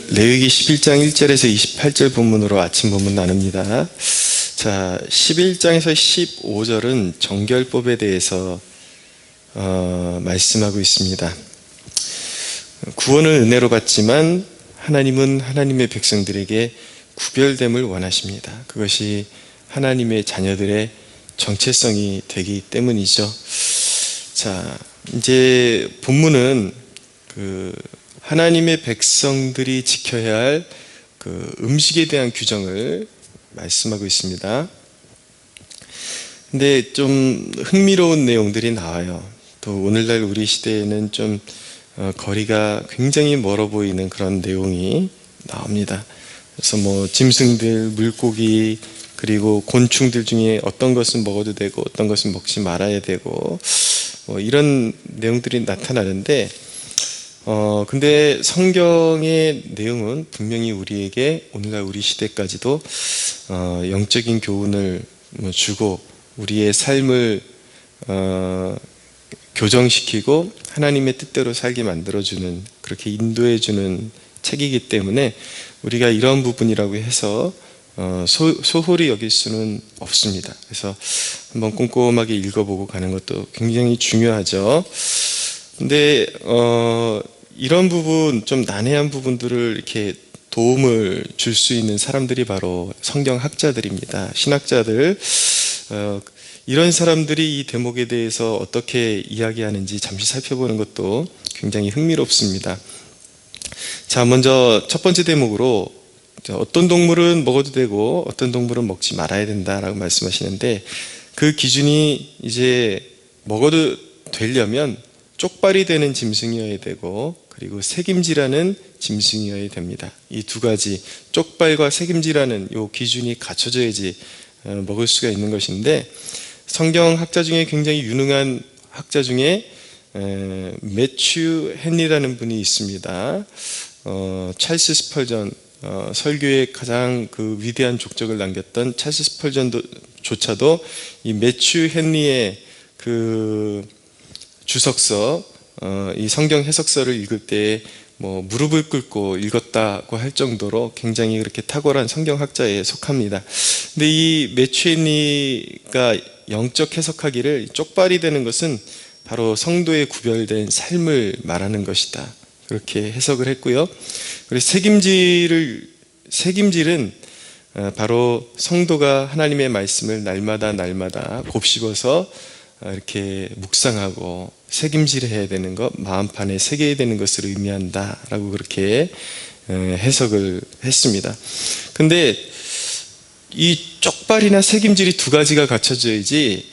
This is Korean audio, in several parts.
레위기 11장 1절에서 28절 본문으로 아침 본문 나눕니다. 자, 11장에서 15절은 정결법에 대해서 말씀하고 있습니다. 구원을 은혜로 받지만 하나님은 하나님의 백성들에게 구별됨을 원하십니다. 그것이 하나님의 자녀들의 정체성이 되기 때문이죠. 자, 이제 본문은 하나님의 백성들이 지켜야 할 음식에 대한 규정을 말씀하고 있습니다. 근데 좀 흥미로운 내용들이 나와요. 또 오늘날 우리 시대에는 좀 거리가 굉장히 멀어 보이는 그런 내용이 나옵니다. 그래서 뭐 짐승들, 물고기, 그리고 곤충들 중에 어떤 것은 먹어도 되고 어떤 것은 먹지 말아야 되고 뭐 이런 내용들이 나타나는데 근데 성경의 내용은 분명히 우리에게 오늘날 우리 시대까지도 영적인 교훈을 주고 우리의 삶을 교정시키고 하나님의 뜻대로 살게 만들어주는, 그렇게 인도해주는 책이기 때문에 우리가 이런 부분이라고 해서 소홀히 여길 수는 없습니다. 그래서 한번 꼼꼼하게 읽어보고 가는 것도 굉장히 중요하죠. 근데 이런 부분, 좀 난해한 부분들을 이렇게 도움을 줄 수 있는 사람들이 바로 성경학자들입니다. 신학자들. 이런 사람들이 이 대목에 대해서 어떻게 이야기하는지 잠시 살펴보는 것도 굉장히 흥미롭습니다. 자, 먼저 첫 번째 대목으로 어떤 동물은 먹어도 되고 어떤 동물은 먹지 말아야 된다라고 말씀하시는데, 그 기준이 이제 먹어도 되려면 쪽발이 되는 짐승이어야 되고 그리고 새김질하는 짐승이어야 됩니다. 이 두 가지, 쪽발과 새김질하는 이 기준이 갖춰져야지 먹을 수가 있는 것인데, 성경학자 중에 굉장히 유능한 학자 중에 매튜 헨리라는 분이 있습니다. 찰스 스펄전, 설교의 가장 위대한 족적을 남겼던 찰스 스펄전조차도 이 매튜 헨리의 주석서, 이 성경 해석서를 읽을 때 뭐 무릎을 꿇고 읽었다고 할 정도로 굉장히 그렇게 탁월한 성경학자에 속합니다. 근데 이 매튜 헨리가 영적 해석하기를 쪽발이 되는 것은 바로 성도의 구별된 삶을 말하는 것이다, 그렇게 해석을 했고요. 그리고 새김질은 바로 성도가 하나님의 말씀을 날마다 곱씹어서 이렇게 묵상하고 새김질해야 되는 것, 마음판에 새겨야 되는 것을 의미한다라고 그렇게 해석을 했습니다. 근데 이 쪽발이나 새김질이 두 가지가 갖춰져야지,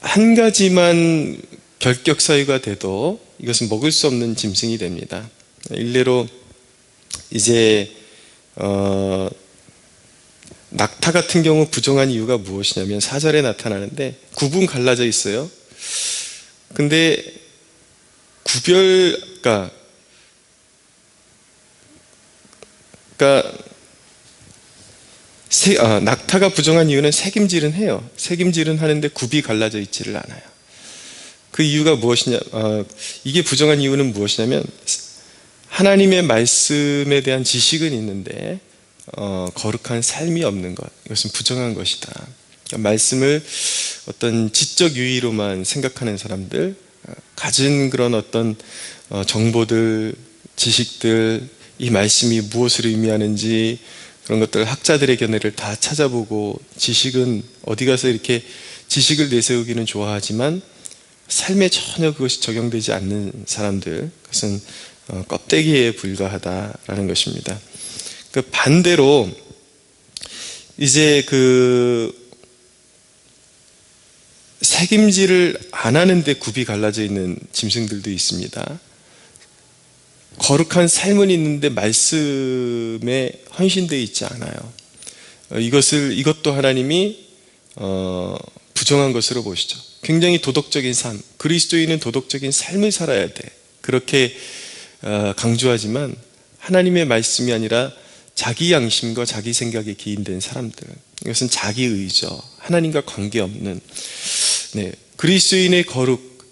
한 가지만 결격 사유가 돼도 이것은 먹을 수 없는 짐승이 됩니다. 일례로 이제 낙타 같은 경우 부정한 이유가 무엇이냐면 4절에 나타나는데 9분 갈라져 있어요. 근데 그러니까 낙타가 부정한 이유는 새김질은 해요. 새김질은 하는데 굽이 갈라져 있지를 않아요. 그 이유가 무엇이냐, 이게 부정한 이유는 무엇이냐면 하나님의 말씀에 대한 지식은 있는데 거룩한 삶이 없는 것, 이것은 부정한 것이다. 그러니까 말씀을 어떤 지적 유의로만 생각하는 사람들, 가진 그런 어떤 정보들, 지식들, 이 말씀이 무엇을 의미하는지 그런 것들 학자들의 견해를 다 찾아보고, 지식은 어디 가서 이렇게 지식을 내세우기는 좋아하지만 삶에 전혀 그것이 적용되지 않는 사람들, 그것은 껍데기에 불과하다라는 것입니다. 그 반대로 이제 새김질을 안 하는데 굽이 갈라져 있는 짐승들도 있습니다. 거룩한 삶은 있는데 말씀에 헌신되어 있지 않아요. 이것도 하나님이 부정한 것으로 보시죠. 굉장히 도덕적인 삶, 그리스도인은 도덕적인 삶을 살아야 돼, 그렇게 강조하지만 하나님의 말씀이 아니라 자기 양심과 자기 생각에 기인된 사람들, 이것은 자기의죠. 하나님과 관계없는, 그리스도인의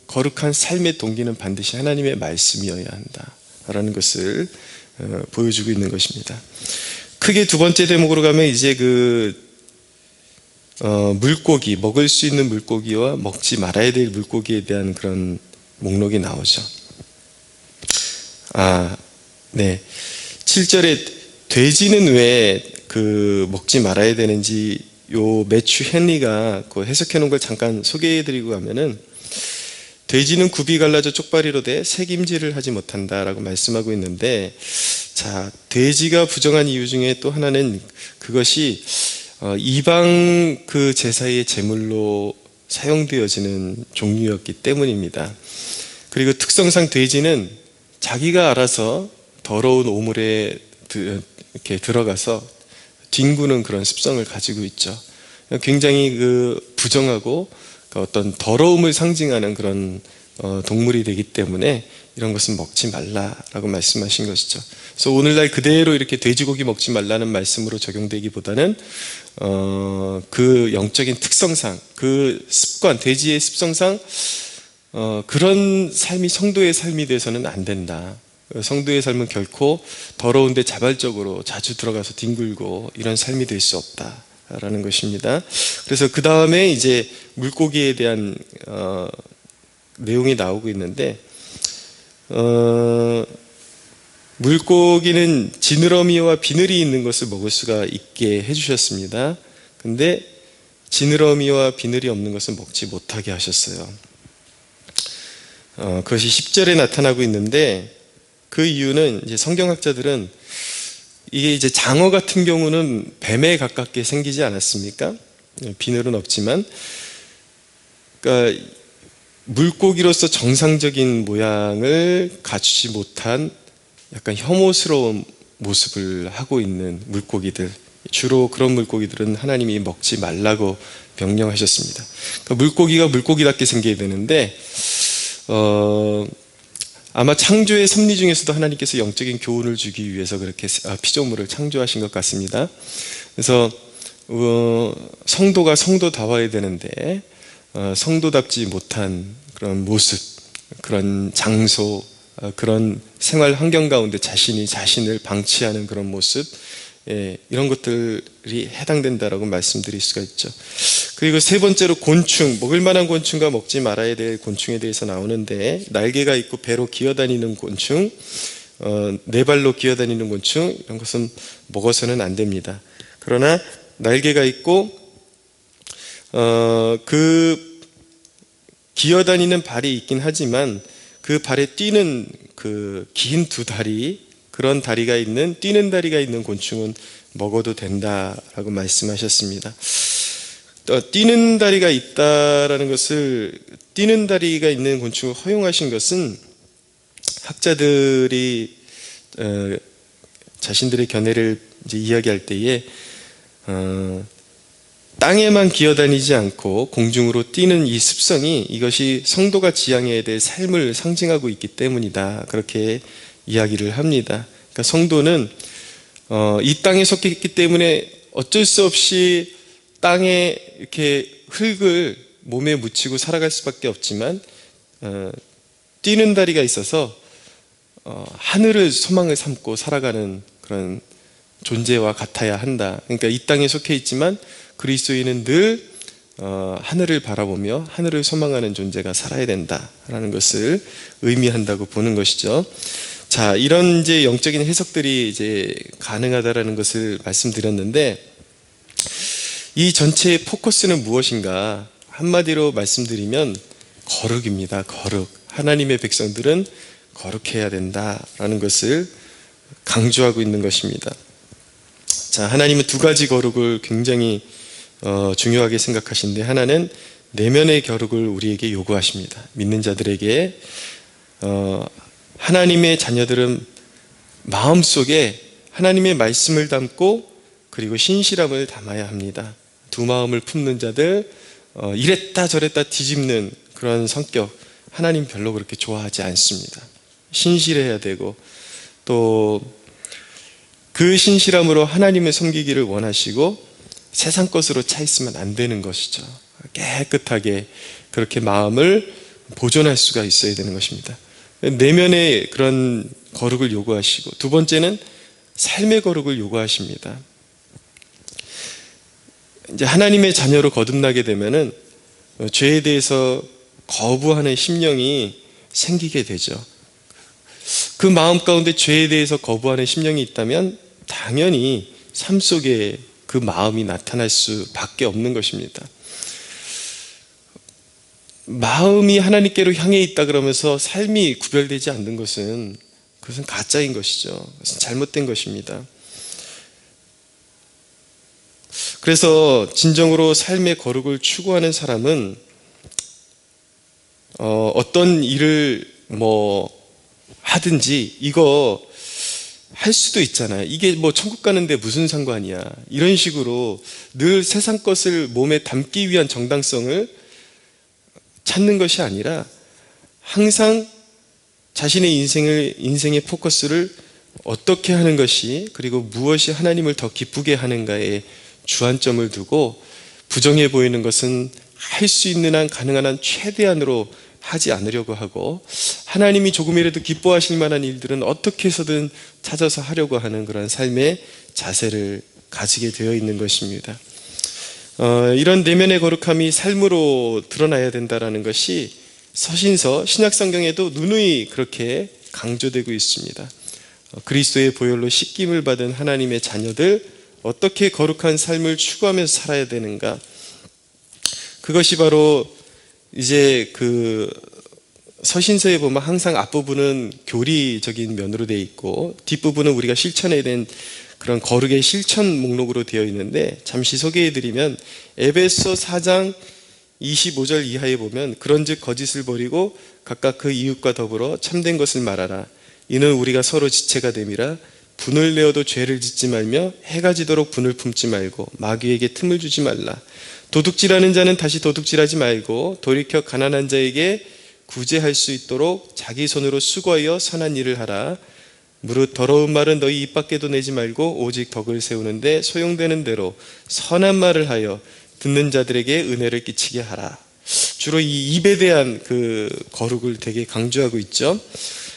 거룩한 삶의 동기는 반드시 하나님의 말씀이어야 한다라는 것을 보여주고 있는 것입니다. 크게 두 번째 대목으로 가면 이제 물고기, 먹을 수 있는 물고기와 먹지 말아야 될 물고기에 대한 그런 목록이 나오죠. 네. 7절에 돼지는 왜 먹지 말아야 되는지 요 매추 헨리가 해석해 놓은 걸 잠깐 소개해 드리고 가면은, 돼지는 굽이 갈라져 쪽발이로 돼 색임질을 하지 못한다라고 말씀하고 있는데, 자, 돼지가 부정한 이유 중에 또 하나는 그것이 이방 제사의 제물로 사용되어지는 종류였기 때문입니다. 그리고 특성상 돼지는 자기가 알아서 더러운 오물에 이렇게 들어가서 뒹구는 그런 습성을 가지고 있죠. 굉장히 부정하고 어떤 더러움을 상징하는 그런 동물이 되기 때문에 이런 것은 먹지 말라라고 말씀하신 것이죠. 그래서 오늘날 그대로 이렇게 돼지고기 먹지 말라는 말씀으로 적용되기보다는 그 영적인 특성상, 그 습관, 돼지의 습성상 그런 삶이 성도의 삶이 돼서는 안 된다. 성도의 삶은 결코 더러운데 자발적으로 자주 들어가서 뒹굴고 이런 삶이 될 수 없다라는 것입니다. 그래서 그 다음에 이제 물고기에 대한 내용이 나오고 있는데, 물고기는 지느러미와 비늘이 있는 것을 먹을 수가 있게 해주셨습니다. 근데 지느러미와 비늘이 없는 것은 먹지 못하게 하셨어요. 그것이 10절에 나타나고 있는데, 그 이유는 이제 성경학자들은 이게 이제 장어 같은 경우는 뱀에 가깝게 생기지 않았습니까? 비늘은 없지만, 그러니까 물고기로서 정상적인 모양을 갖추지 못한 약간 혐오스러운 모습을 하고 있는 물고기들, 주로 그런 물고기들은 하나님이 먹지 말라고 명령하셨습니다. 그러니까 물고기가 물고기답게 생겨야 되는데, 아마 창조의 섭리 중에서도 하나님께서 영적인 교훈을 주기 위해서 그렇게 피조물을 창조하신 것 같습니다. 그래서 성도가 성도다워야 되는데 성도답지 못한 그런 모습, 그런 장소, 그런 생활 환경 가운데 자신을 방치하는 그런 모습, 이런 것들이 해당된다라고 말씀드릴 수가 있죠. 그리고 세 번째로 곤충, 먹을 만한 곤충과 먹지 말아야 될 곤충에 대해서 나오는데, 날개가 있고 배로 기어다니는 곤충, 네 발로 기어다니는 곤충, 이런 것은 먹어서는 안 됩니다. 그러나 날개가 있고 그 기어다니는 발이 있긴 하지만 그 발에 뛰는 그 긴 두 다리, 그런 다리가 있는, 뛰는 다리가 있는 곤충은 먹어도 된다라고 말씀하셨습니다. 뛰는 다리가 있다라는 것을, 뛰는 다리가 있는 곤충을 허용하신 것은 학자들이 자신들의 견해를 이제 이야기할 때에 땅에만 기어다니지 않고 공중으로 뛰는 이 습성이, 이것이 성도가 지향해야 될 삶을 상징하고 있기 때문이다, 그렇게 이야기를 합니다. 그러니까 성도는 이 땅에 속해 있기 때문에 어쩔 수 없이 땅에 이렇게 흙을 몸에 묻히고 살아갈 수밖에 없지만, 뛰는 다리가 있어서 하늘을 소망을 삼고 살아가는 그런 존재와 같아야 한다. 그러니까 이 땅에 속해 있지만 그리스도인은 늘 하늘을 바라보며 하늘을 소망하는 존재가 살아야 된다라는 것을 의미한다고 보는 것이죠. 자, 이런 이제 영적인 해석들이 이제 가능하다라는 것을 말씀드렸는데, 이 전체의 포커스는 무엇인가? 한마디로 말씀드리면 거룩입니다. 거룩. 하나님의 백성들은 거룩해야 된다라는 것을 강조하고 있는 것입니다. 자, 하나님은 두 가지 거룩을 굉장히 중요하게 생각하시는데, 하나는 내면의 거룩을 우리에게 요구하십니다. 믿는 자들에게 하나님의 자녀들은 마음속에 하나님의 말씀을 담고 그리고 신실함을 담아야 합니다. 두 마음을 품는 자들, 이랬다 저랬다 뒤집는 그런 성격, 하나님 별로 그렇게 좋아하지 않습니다. 신실해야 되고, 또 그 신실함으로 하나님을 섬기기를 원하시고 세상 것으로 차 있으면 안 되는 것이죠. 깨끗하게 그렇게 마음을 보존할 수가 있어야 되는 것입니다. 내면의 그런 거룩을 요구하시고, 두 번째는 삶의 거룩을 요구하십니다. 이제 하나님의 자녀로 거듭나게 되면은 죄에 대해서 거부하는 심령이 생기게 되죠. 그 마음 가운데 죄에 대해서 거부하는 심령이 있다면 당연히 삶 속에 그 마음이 나타날 수밖에 없는 것입니다. 마음이 하나님께로 향해 있다 그러면서 삶이 구별되지 않는 것은, 그것은 가짜인 것이죠. 그것은 잘못된 것입니다. 그래서 진정으로 삶의 거룩을 추구하는 사람은 어떤 일을 하든지 이거 할 수도 있잖아요. 이게 천국 가는데 무슨 상관이야, 이런 식으로 늘 세상 것을 몸에 담기 위한 정당성을 찾는 것이 아니라 항상 자신의 인생의 포커스를 어떻게 하는 것이, 그리고 무엇이 하나님을 더 기쁘게 하는가에 주안점을 두고, 부정해 보이는 것은 할 수 있는 한 가능한 한 최대한으로 하지 않으려고 하고, 하나님이 조금이라도 기뻐하실 만한 일들은 어떻게 해서든 찾아서 하려고 하는 그런 삶의 자세를 가지게 되어 있는 것입니다. 이런 내면의 거룩함이 삶으로 드러나야 된다는 것이 서신서, 신약성경에도 누누이 그렇게 강조되고 있습니다. 그리스도의 보혈로 씻김을 받은 하나님의 자녀들, 어떻게 거룩한 삶을 추구하면서 살아야 되는가, 그것이 바로 이제 그 서신서에 보면 항상 앞부분은 교리적인 면으로 되어 있고, 뒷부분은 우리가 실천해야 되는 그런 거룩의 실천 목록으로 되어 있는데, 잠시 소개해드리면 에베소 4장 25절 이하에 보면, 그런즉 거짓을 버리고 각각 그 이웃과 더불어 참된 것을 말하라. 이는 우리가 서로 지체가 됨이라. 분을 내어도 죄를 짓지 말며 해가 지도록 분을 품지 말고 마귀에게 틈을 주지 말라. 도둑질하는 자는 다시 도둑질하지 말고 돌이켜 가난한 자에게 구제할 수 있도록 자기 손으로 수고하여 선한 일을 하라. 무릇 더러운 말은 너희 입 밖에도 내지 말고 오직 덕을 세우는데 소용되는 대로 선한 말을 하여 듣는 자들에게 은혜를 끼치게 하라. 주로 이 입에 대한 그 거룩을 되게 강조하고 있죠.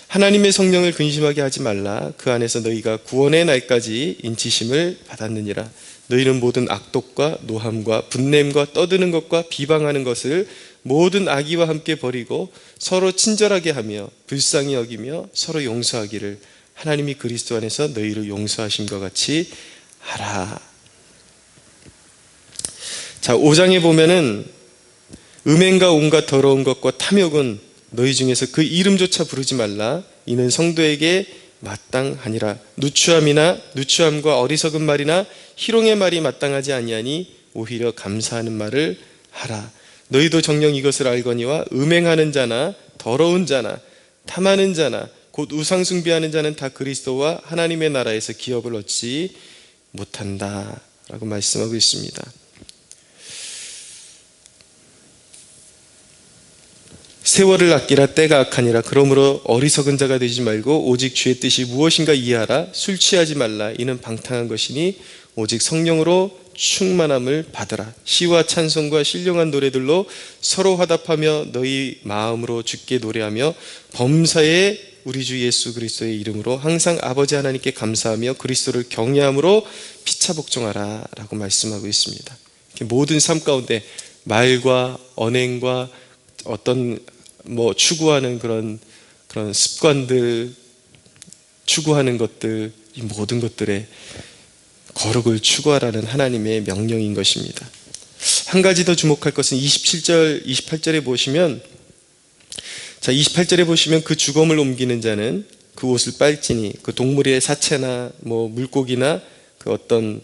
하나님의 성령을 근심하게 하지 말라. 그 안에서 너희가 구원의 날까지 인치심을 받았느니라. 너희는 모든 악독과 노함과 분냄과 떠드는 것과 비방하는 것을 모든 악의와 함께 버리고 서로 친절하게 하며 불쌍히 여기며 서로 용서하기를 하나님이 그리스도 안에서 너희를 용서하심과 같이 하라. 자, 5장에 보면은 음행과 온갖 더러운 것과 탐욕은 너희 중에서 그 이름조차 부르지 말라. 이는 성도에게 마땅하니라. 누추함과 어리석은 말이나 희롱의 말이 마땅하지 아니하니 오히려 감사하는 말을 하라. 너희도 정녕 이것을 알거니와 음행하는 자나 더러운 자나 탐하는 자나 곧 우상 숭배하는 자는 다 그리스도와 하나님의 나라에서 기업을 얻지 못한다 라고 말씀하고 있습니다. 세월을 아끼라. 때가 악하니라. 그러므로 어리석은 자가 되지 말고 오직 주의 뜻이 무엇인가 이해하라. 술 취하지 말라. 이는 방탕한 것이니 오직 성령으로 충만함을 받으라. 시와 찬송과 신령한 노래들로 서로 화답하며 너희 마음으로 주께 노래하며 범사에 우리 주 예수 그리스도의 이름으로 항상 아버지 하나님께 감사하며 그리스도를 경외함으로 피차 복종하라 라고 말씀하고 있습니다. 모든 삶 가운데 말과 언행과 어떤 추구하는 그런 습관들, 추구하는 것들, 이 모든 것들에 거룩을 추구하라는 하나님의 명령인 것입니다. 한 가지 더 주목할 것은 27절, 28절에 보시면, 자, 28절에 보시면 그 주검을 옮기는 자는 그 옷을 빨지니, 그 동물의 사체나 물고기나 그 어떤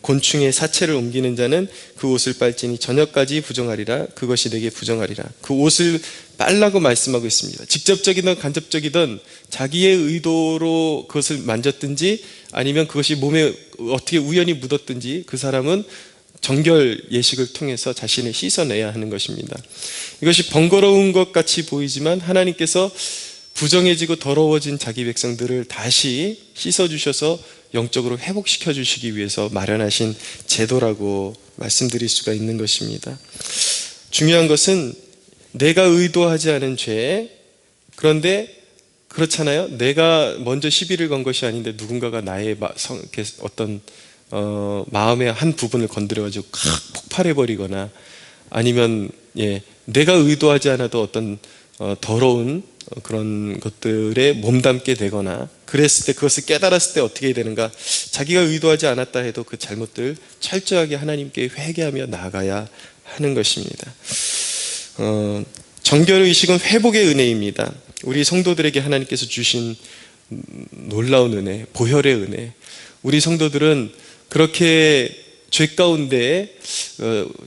곤충의 사체를 옮기는 자는 그 옷을 빨지니 저녁까지 부정하리라. 그것이 내게 부정하리라. 그 옷을 빨라고 말씀하고 있습니다. 직접적이든 간접적이든 자기의 의도로 그것을 만졌든지 아니면 그것이 몸에 어떻게 우연히 묻었든지 그 사람은 정결 예식을 통해서 자신을 씻어내야 하는 것입니다. 이것이 번거로운 것 같이 보이지만 하나님께서 부정해지고 더러워진 자기 백성들을 다시 씻어주셔서 영적으로 회복시켜 주시기 위해서 마련하신 제도라고 말씀드릴 수가 있는 것입니다. 중요한 것은 내가 의도하지 않은 죄, 그런데 그렇잖아요. 내가 먼저 시비를 건 것이 아닌데 누군가가 나의 어떤 마음의 한 부분을 건드려가지고 확 폭발해버리거나 아니면 내가 의도하지 않아도 어떤 더러운 그런 것들에 몸담게 되거나 그랬을 때 그것을 깨달았을 때 어떻게 되는가, 자기가 의도하지 않았다 해도 그 잘못들 철저하게 하나님께 회개하며 나아가야 하는 것입니다. 정결의식은 회복의 은혜입니다. 우리 성도들에게 하나님께서 주신 놀라운 은혜, 보혈의 은혜. 우리 성도들은 그렇게 죄 가운데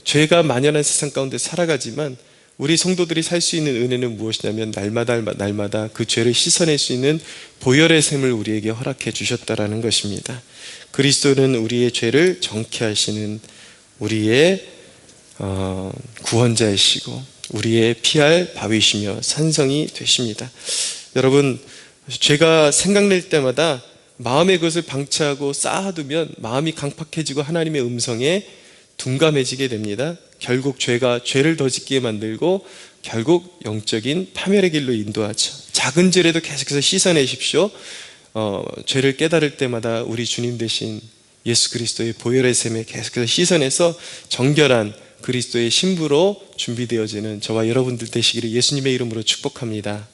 죄가 만연한 세상 가운데 살아가지만 우리 성도들이 살 수 있는 은혜는 무엇이냐면 날마다 그 죄를 씻어낼 수 있는 보혈의 샘을 우리에게 허락해 주셨다라는 것입니다. 그리스도는 우리의 죄를 정케하시는 우리의 구원자이시고 우리의 피할 바위시며 산성이 되십니다. 여러분, 죄가 생각날 때마다 마음의 것을 방치하고 쌓아두면 마음이 강팍해지고 하나님의 음성에 둔감해지게 됩니다. 결국 죄가 죄를 더 짓게 만들고 결국 영적인 파멸의 길로 인도하죠. 작은 죄라도 계속해서 씻어내십시오. 죄를 깨달을 때마다 우리 주님 되신 예수 그리스도의 보혈의 샘에 계속해서 씻어내서 정결한 그리스도의 신부로 준비되어지는 저와 여러분들 되시기를 예수님의 이름으로 축복합니다.